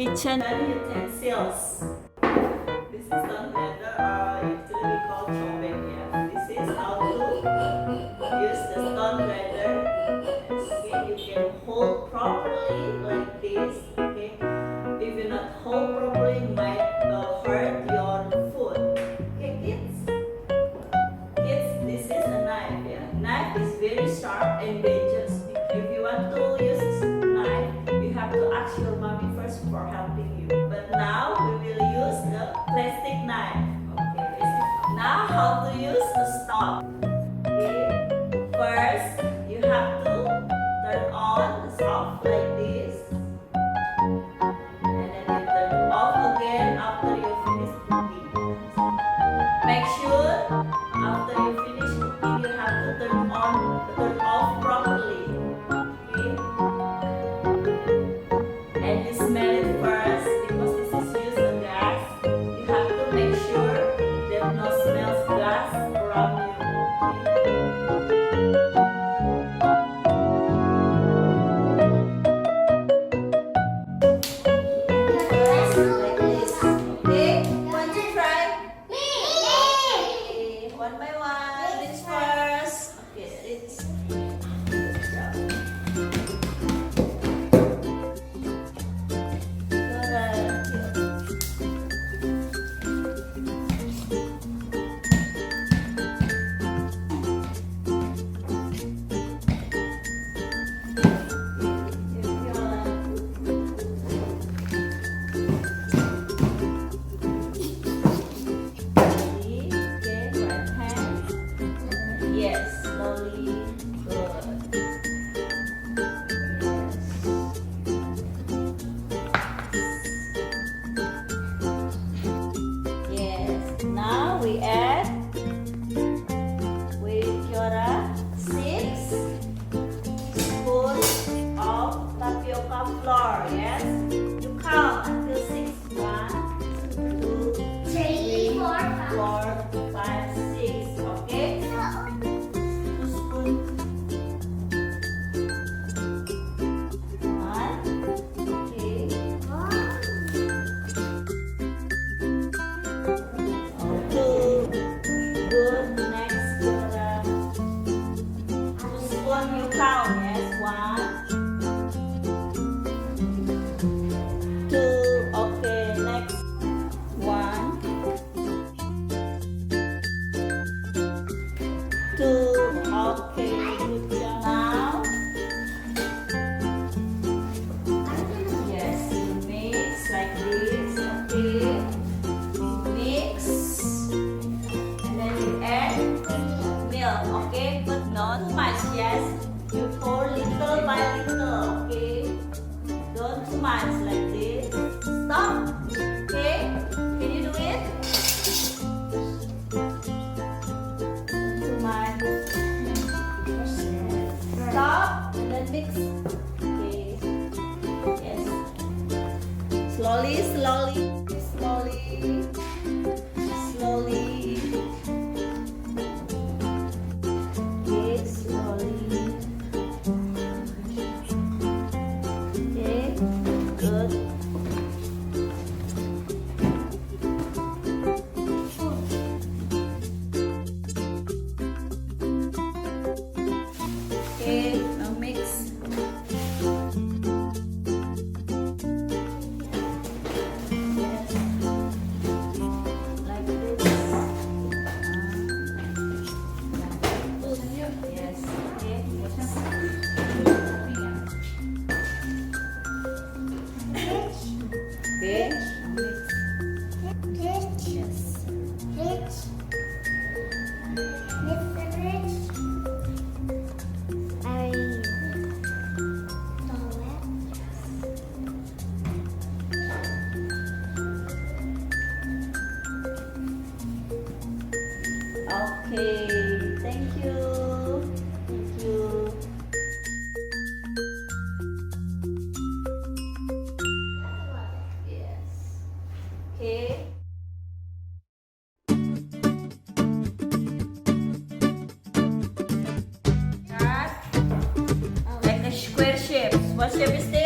kitchen utensils. This is some leather, usually we call chopin. Yeah. This is how to use the stone leather. Again, you can hold properly like this. Okay. If you not hold properly, it might hurt your foot. Okay, kids. Kids, this is a knife. Yeah. Knife is very sharp and dangerous. If you want to use this knife, you have to ask your mommy first for helping you. But now we will use the plastic knife. Okay. Now how to use a stop. Okay. First, you have to turn on the stop like this. And then you turn it off again after you finish cooking. Make sure after you finish cooking, you have to turn off properly. Okay? And you smell it first because this is used a gas. You have to make sure there no smells gas around you. First, like this. Okay? Want to try? Okay, one by one. Reach first. Okay, reach. Good job. Yes, slowly. Good. Yes. Now we add with your 6 spoons of tapioca flour. Yes. You count until 6. 1, 2, 3, 4, 5. 4, 5, 6. Okay. 2 spoons. 1. Okay. 2. Good. Next, your 2 spoons you count. Yes. 1, 2. Okay. Next. 1, 2. Okay. Good job. Now, yes, you mix like this. Okay. Mix. And then you add milk. Okay. But not too much. Yes. You pour little by little. Okay. Don't too much like this. Stop. Okay. Can you do it? Too much. Stop and then mix. Okay. Yes. Slowly, slowly, slowly, slowly. Okay, slowly. Okay, good. Okay, now mix. Yes. Like this. Yes. Okay. Okay. Mix. Yes. Okay. Thank you. Thank you. Yes. Okay. Cut like a square shape. What shape is this?